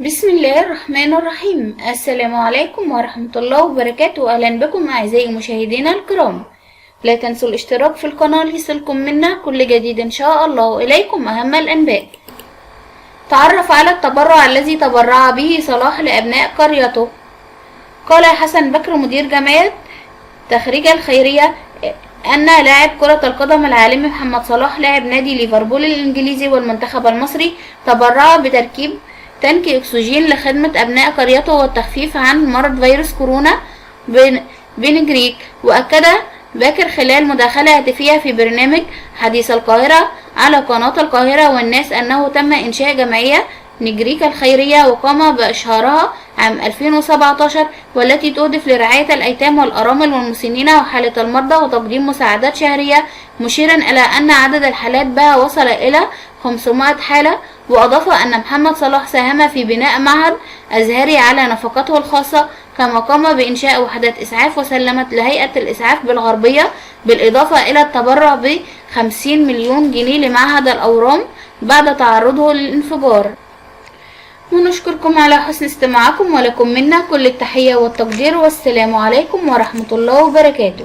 بسم الله الرحمن الرحيم. السلام عليكم ورحمة الله وبركاته. أهلا بكم أعزائي مشاهدينا الكرام. لا تنسوا الاشتراك في القناة ليصلكم منا كل جديد إن شاء الله. إليكم أهم الأنباء. تعرف على التبرع الذي تبرع به صلاح لأبناء قريته. قال حسن بكر مدير جمعية تخريج الخيرية أن لاعب كرة القدم العالمي محمد صلاح لاعب نادي ليفربول الإنجليزي والمنتخب المصري تبرع بتركيب تانك أكسجين لخدمة أبناء قريته والتخفيف عن مرض فيروس كورونا بنجريك. وأكد باكر خلال مداخلة هاتفية في برنامج حديث القاهرة على قناة القاهرة والناس أنه تم إنشاء جمعية نجريك الخيرية وقام بإشهارها عام 2017 والتي تهدف لرعاية الأيتام والأرامل والمسنين وحالة المرضى وتقديم مساعدات شهرية، مشيرا إلى أن عدد الحالات بها وصل إلى 500 حالة. وأضاف أن محمد صلاح ساهم في بناء معهد أزهري على نفقته الخاصة، كما قام بإنشاء وحدات إسعاف وسلمت لهيئة الإسعاف بالغربية، بالإضافة إلى التبرع ب50 مليون جنيه لمعهد الأورام بعد تعرضه للانفجار. ونشكركم على حسن استماعكم ولكم منا كل التحية والتقدير، والسلام عليكم ورحمة الله وبركاته.